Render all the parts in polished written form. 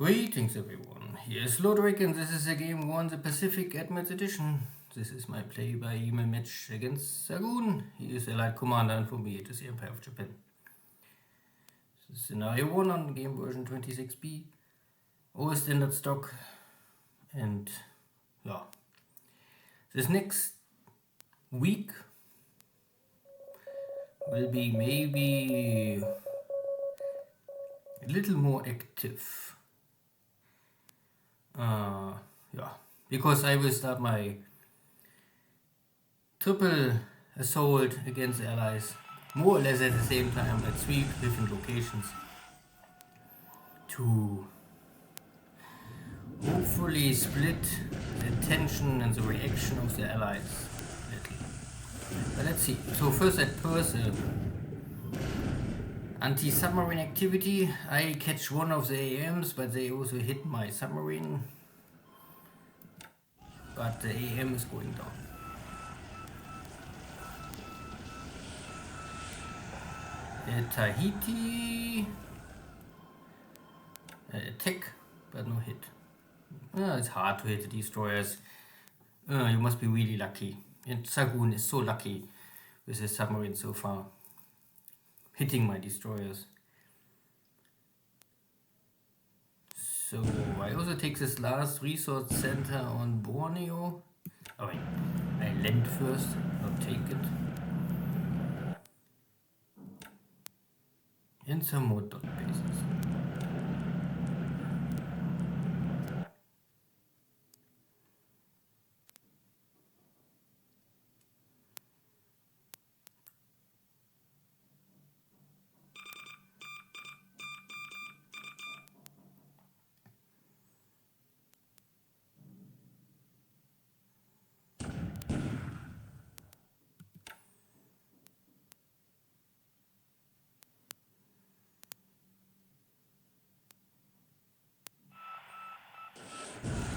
Greetings everyone, here's Lodrik and this is a Game 1 the Pacific Admirals Edition. This is my play by email match against Xargun. He is Allied Commander and for me it is the Empire of Japan. This is Scenario 1 on game version 26B. All standard stock. And yeah, this next week will be maybe a little more active. Because I will start my triple assault against the allies more or less at the same time at 3 different locations to hopefully split the attention and the reaction of the allies a little. But let's see. So first at first, anti-submarine activity. I catch one of the AMs, but they also hit my submarine. But the AM is going down. Tahiti. Attack, but no hit. It's hard to hit the destroyers. You must be really lucky. And Xargun is so lucky with his submarine so far. Hitting my destroyers. So I also take this last resource center on Borneo. Oh wait, I land first, not take it. And some more dot bases.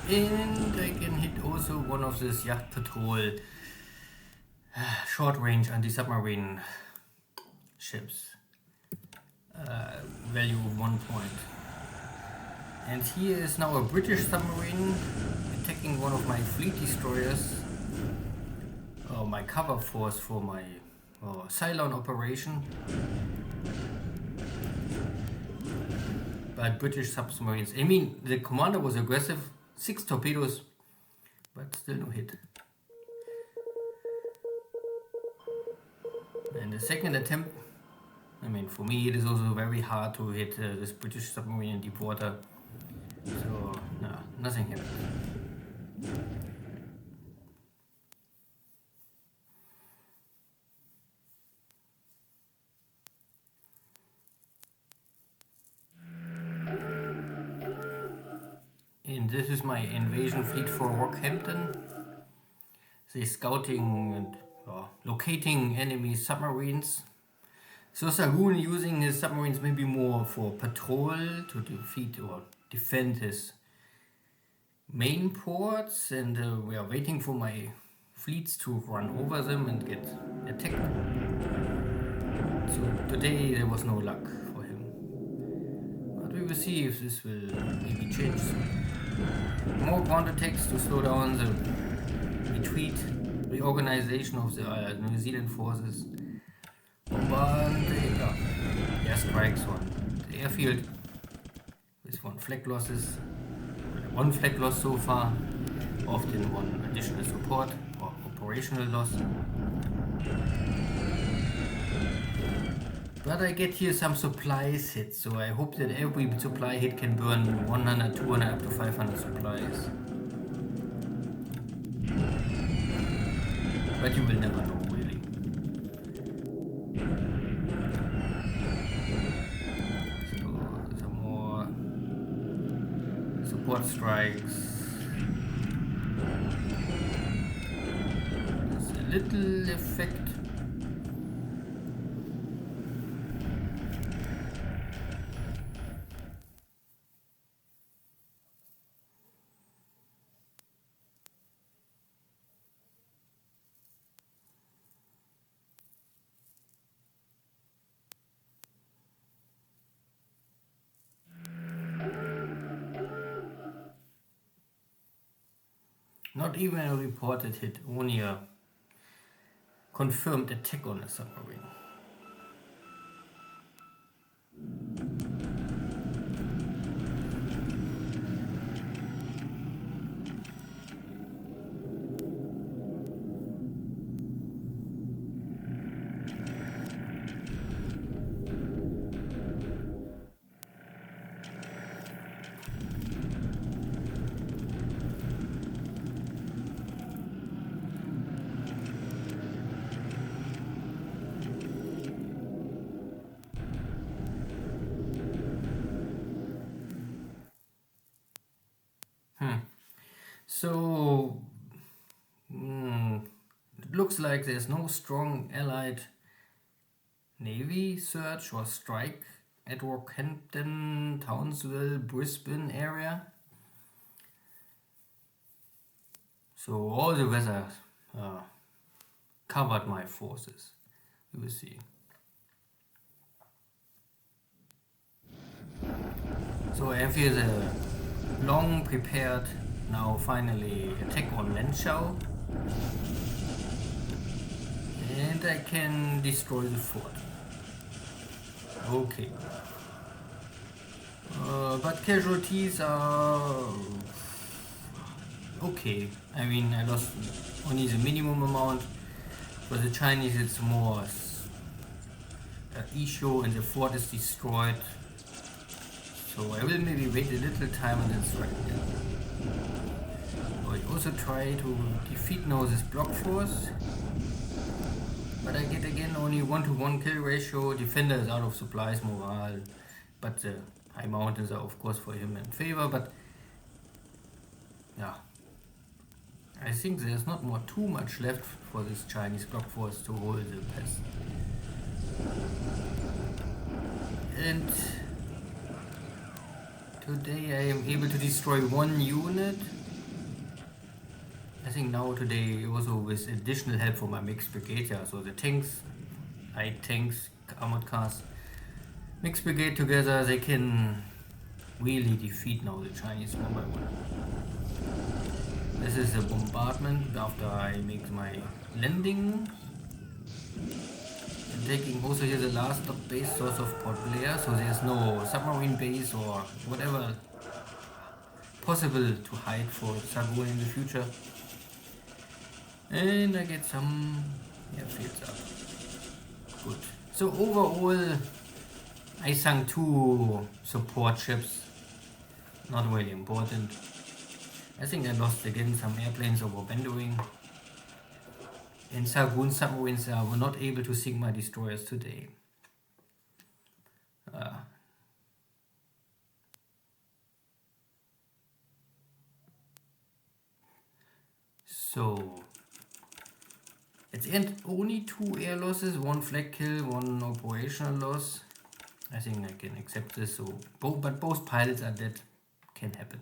And I can hit also one of this yacht patrol short range anti-submarine ships. Value of 1 point. And here is now a British submarine attacking one of my fleet destroyers. My cover force for my Cylon operation. But British submarines. I mean, the commander was aggressive. 6 torpedoes, but still no hit. And the second attempt, I mean, for me it is also very hard to hit this British submarine in deep water. So, no, nothing happened. And this is my invasion fleet for Rockhampton. They're scouting and locating enemy submarines. So Xargun using his submarines maybe more for patrol to defeat or defend his main ports, and we are waiting for my fleets to run over them and get attacked. So today there was no luck for him. But we will see if this will maybe change soon. More ground attacks to slow down the retreat, reorganization of the New Zealand forces. Bombard the airstrikes on the airfield with 1 flag losses. 1 flag loss so far, often 1 additional support or operational loss. But I get here some supplies hit, so I hope that every supply hit can burn 100, 200, up to 500 supplies. But you will never know, really. So, some more support strikes. There's a little effect. Not even a reported hit, only a confirmed attack on a submarine. So, it looks like there's no strong Allied Navy search or strike at Rockhampton, Townsville, Brisbane area. So all the weather covered my forces. We will see. So I have here the long prepared, now finally attack on Lenschau. And I can destroy the fort. Okay. But casualties are okay. I mean, I lost only the minimum amount. For the Chinese it's more issue and the fort is destroyed. So I will maybe wait a little time and then strike again. I also try to defeat now this block force. But I get again only 1-to-1 kill ratio. Defender is out of supplies, morale. But the high mountains are of course for him in favor. But yeah, I think there's not too much left for this Chinese block force to hold the pass. And today I am able to destroy one unit. I think now today also with additional help from my mixed brigade, yeah, so the tanks, light tanks, armored cars, mixed brigade together, they can really defeat now the Chinese one by one. This is a bombardment after I make my landing. I'm taking also here the last base source of Port Blair, so there's no submarine base or whatever possible to hide for Xargun in the future. And I get some airfields up. Good. So overall, I sunk 2 support ships. Not really important. I think I lost again some airplanes over Bendoing. And Xargun submarines were not able to sink my destroyers today. So at the end, only 2 air losses, 1 flag kill, 1 operational loss. I think I can accept this. So, but both pilots are dead. Can happen.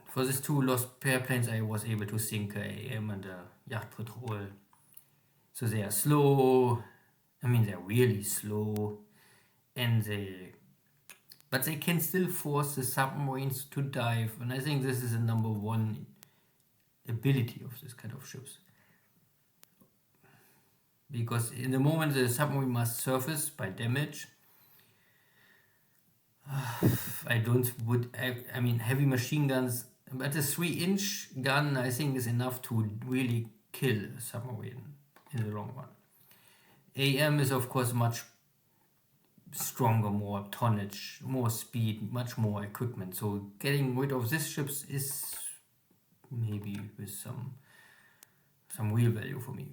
For these 2 lost pair planes, I was able to sink a AM and a yacht patrol. So they are slow. I mean, they're really slow, and but they can still force the submarines to dive. And I think this is the number 1 ability of this kind of ships. Because in the moment the submarine must surface by damage, I mean heavy machine guns, but a 3-inch gun I think is enough to really kill a submarine in the long run. AM is of course much stronger, more tonnage, more speed, much more equipment. So getting rid of these ships is maybe with some real value for me.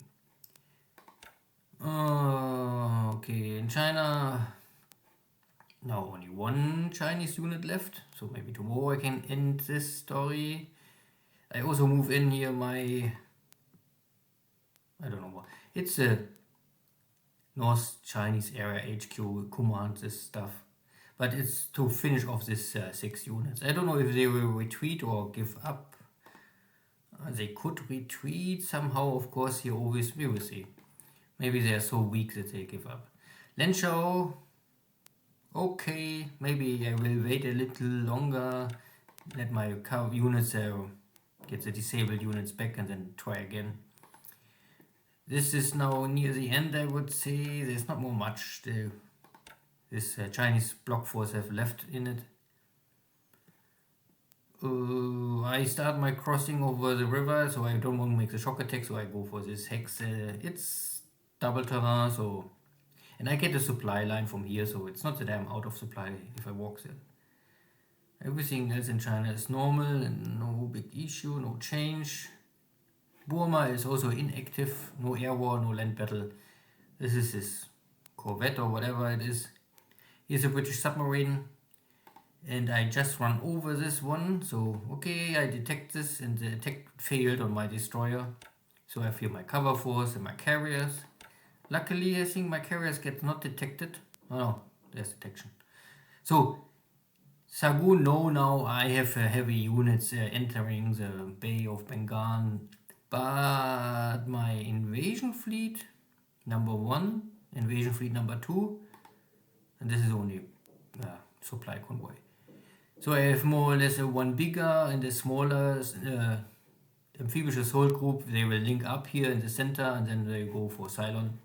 Okay, in China, now only 1 Chinese unit left, so maybe tomorrow I can end this story. I also move in here my, I don't know what, it's a North Chinese area HQ command this stuff, but it's to finish off this 6 units. I don't know if they will retreat or give up. They could retreat somehow, of course, here always, we will see. Maybe they are so weak that they give up. Lenschau, okay, maybe I will wait a little longer, let my units get the disabled units back and then try again. This is now near the end, I would say. There's not more much this Chinese block force have left in it. I start my crossing over the river, so I don't want to make the shock attack, so I go for this hex. It's double terrain, so... And I get a supply line from here, so it's not that I'm out of supply if I walk there. Everything else in China is normal and no big issue, no change. Burma is also inactive, no air war, no land battle. This is this corvette or whatever it is. Here's a British submarine. And I just run over this one, so okay, I detect this and the attack failed on my destroyer. So I feel my cover force and my carriers. Luckily I think my carriers get not detected. Oh no, there's detection. So Xargun know now I have heavy units entering the Bay of Bengal. But my invasion fleet number 1, invasion fleet number 2, and this is only supply convoy. So I have more or less one bigger and a smaller amphibious assault group. They will link up here in the center and then they go for Ceylon.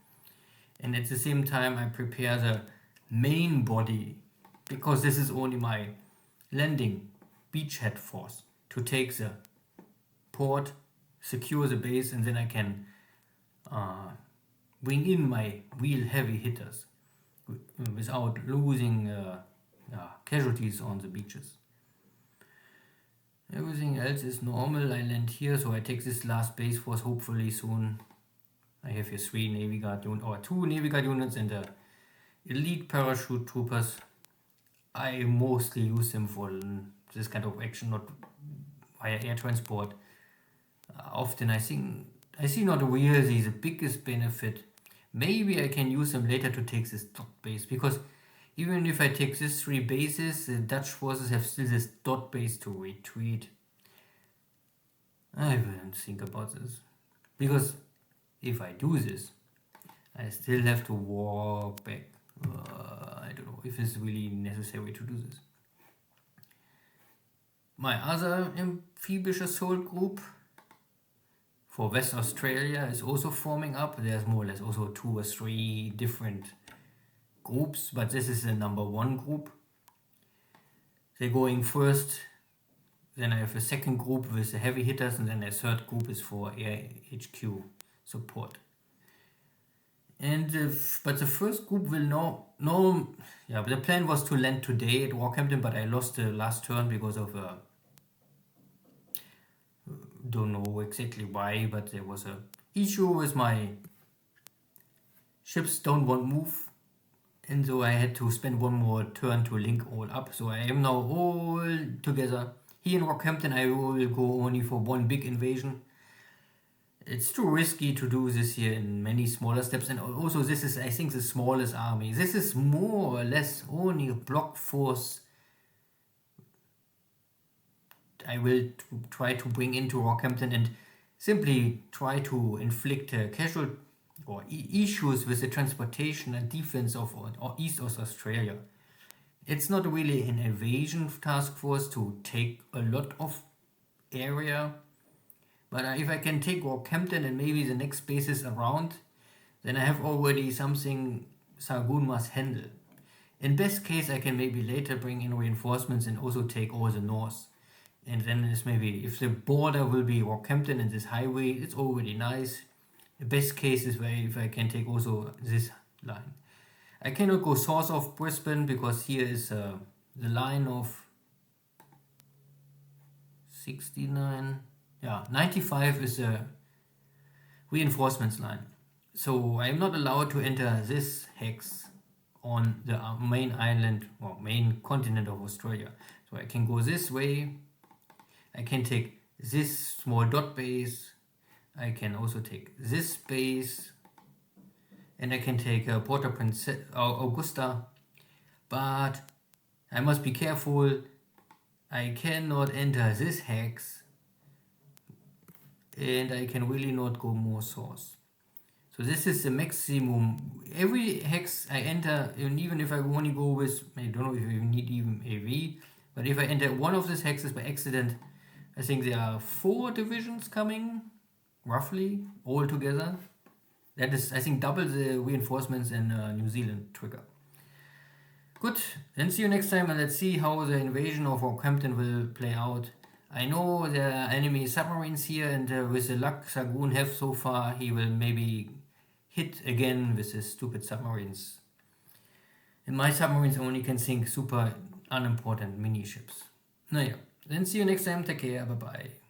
And at the same time I prepare the main body, because this is only my landing beachhead force, to take the port, secure the base, and then I can bring in my real heavy hitters without losing casualties on the beaches. Everything else is normal. I land here, so I take this last base force hopefully soon. I have here 3 Navy Guard units, or 2 Navy Guard units and elite parachute troopers. I mostly use them for this kind of action, not via air transport. Often I see not really the biggest benefit. Maybe I can use them later to take this dot base, because even if I take these 3 bases, the Dutch forces have still this dot base to retreat. I wouldn't think about this, because if I do this, I still have to walk back. I don't know if it's really necessary to do this. My other amphibious assault group for West Australia is also forming up. There's more or less also 2 or 3 different groups, but this is the number 1 group. They're going first, then I have a second group with the heavy hitters, and then a third group is for air HQ support. And but the first group will but the plan was to land today at Rockhampton, but I lost the last turn because of don't know exactly why, but there was a issue with my ships don't want move, and so I had to spend one more turn to link all up. So I am now all together here in Rockhampton. I will go only for one big invasion. It's too risky to do this here in many smaller steps, and also this is, I think, the smallest army. This is more or less only a block force I will try to bring into Rockhampton and simply try to inflict casual or issues with the transportation and defense of East of Australia. It's not really an invasion task force to take a lot of area, but if I can take Rockhampton and maybe the next bases around, then I have already something Xargun must handle. In best case, I can maybe later bring in reinforcements and also take all the north. And then it's maybe, if the border will be Rockhampton and this highway, it's already nice. The best case is where if I can take also this line. I cannot go south of Brisbane because here is the line of 69. Yeah, 95 is the reinforcements line. So I am not allowed to enter this hex on the main island or main continent of Australia. So I can go this way. I can take this small dot base. I can also take this base. And I can take Port-au-Prince, Augusta. But I must be careful. I cannot enter this hex. And I can really not go more south. So this is the maximum. Every hex I enter, and even if I only go with, I don't know if you need even AV, but if I enter one of these hexes by accident, I think there are 4 divisions coming, roughly, all together. That is, I think, double the reinforcements in New Zealand trigger. Good, then see you next time, and let's see how the invasion of Rockhampton will play out. I know there are enemy submarines here, and with the luck Xargun have so far, he will maybe hit again with his stupid submarines. And my submarines only can sink super unimportant mini ships. Naja, then see you next time, take care, bye bye.